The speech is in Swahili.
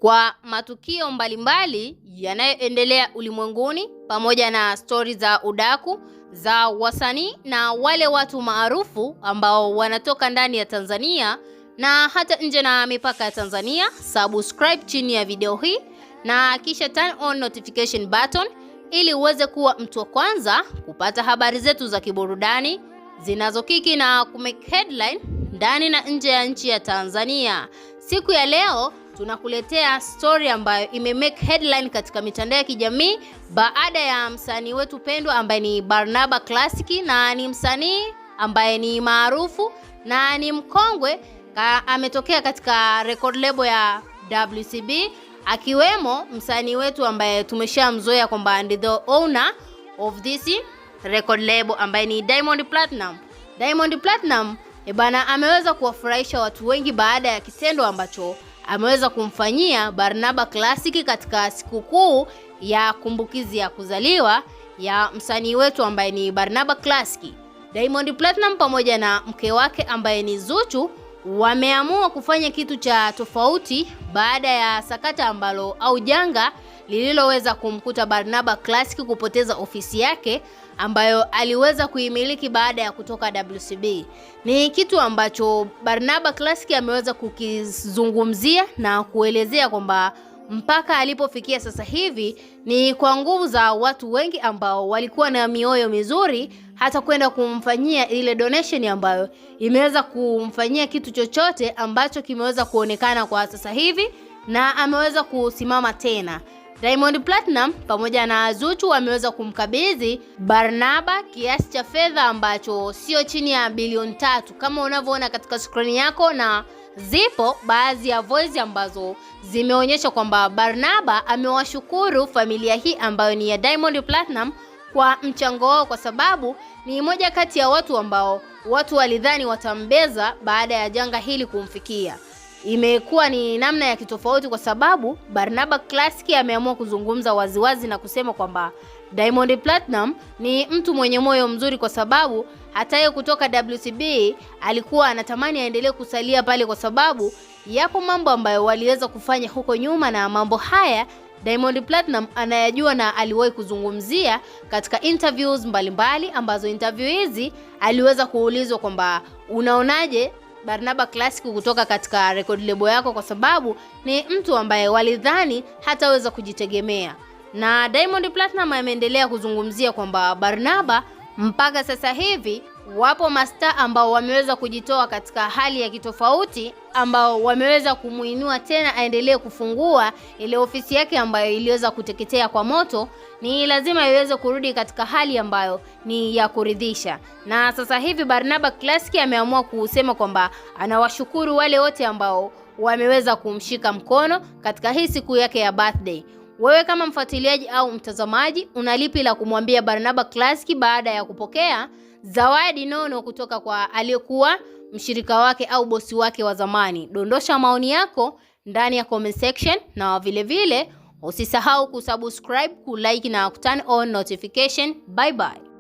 kwa matukio mbalimbali yanayoendelea ulimwenguni pamoja na stori za udaku za wasanii na wale watu maarufu ambao wanatoka ndani ya Tanzania na hata nje na mipaka ya Tanzania. Subscribe chini ya video hii na kisha turn on notification button ili uweze kuwa mtu wa kwanza kupata habari zetu za kiburudani zinazokiki na kumake headline ndani na nje ya nchi ya Tanzania. Siku ya leo tunakuletea story ambayo imemake headline katika mitandao ya kijamii baada ya msanii wetu pendwa ambaye ni Barnaba Classic, na ni msanii ambaye ni maarufu na ni mkongwe. Ametokea katika record label ya WCB, akiwemo msanii wetu ambaye tumeshamzoea kwamba ndiye the owner of this record label ambaye ni Diamond Platnumz. Diamond Platnumz ameweza kuwafurahisha watu wengi baada ya kitendo ambacho ameweza kumfanyia Barnaba Classic katika sikukuu ya kumbukizi ya kuzaliwa ya msanii wetu ambaye ni Barnaba Classic. Diamond Platnumz pamoja na mke wake ambaye ni Zuchu wameamua kufanya kitu cha tofauti baada ya sakata ambalo au janga lililoweza kumkuta Barnaba Classic kupoteza ofisi yake ambayo aliweza kuimiliki baada ya kutoka WCB. Ni kitu ambacho Barnaba Classic ameweza kukizungumzia na kuelezea kwamba mpaka alipofikia sasa hivi ni kwa nguvu za watu wengi ambao walikuwa na mioyo mizuri hata kwenda kumfanyia ile donation ambayo imeweza kumfanyia kitu chochote ambacho kimeweza kuonekana kwa sasa hivi na ameweza kusimama tena. Diamond Platnumz pamoja na Zuchu wameweza kumkabidhi Barnaba kiasi cha fedha ambacho sio chini ya bilioni 3 kama unavyoona katika screen yako, na zipo baadhi ya voice ambazo zimeonyesha kwamba Barnaba amewashukuru familia hii ambayo ni ya Diamond Platnumz kwa mchango wao, kwa sababu ni moja kati ya watu ambao watu walidhani watambeza baada ya janga hili kumfikia. Imekuwa ni namna ya kitofauti kwa sababu Barnaba Classic ameamua kuzungumza waziwazi na kusema kwamba Diamond Platnumz ni mtu mwenye moyo mzuri, kwa sababu hata yeye kutoka WCB alikuwa anatamani aendelee kusalia pale kwa sababu yapo mambo ambayo waliweza kufanya huko nyuma, na mambo haya Diamond Platnumz anayajua na aliwahi kuzungumzia katika interviews mbalimbali, ambazo interview hizi aliweza kuulizwa kwamba unaonaje Barnaba Classic kutoka katika record label yako, kwa sababu ni mtu ambaye walidhani hataweza kujitegemea. Na Diamond Platnumz ameendelea kuzungumzia kwamba Barnaba mpaka sasa hivi wapo mastaa ambao wameweza kujitoa katika hali ya kitofauti, ambao wameweza kumuinua tena aendelee kufungua ile ofisi yake ambayo iliweza kuteketea kwa moto. Ni lazima iweze kurudi katika hali ambayo ni ya kuridhisha. Na sasa hivi Barnaba Classic ameamua kusema kwamba anawashukuru wale wote ambao wameweza kumshika mkono katika hii siku yake ya birthday. Wewe kama mfuatiliaji au mtazamaji, unalipi la kumwambia Barnaba Classic baada ya kupokea zawadi nono kutoka kwa aliyekuwa mshirika wake au bosi wake wa zamani? Dondosha maoni yako ndani ya comment section, na vile vile usisahau kusubscribe, kulike na kuturn on notification. Bye bye.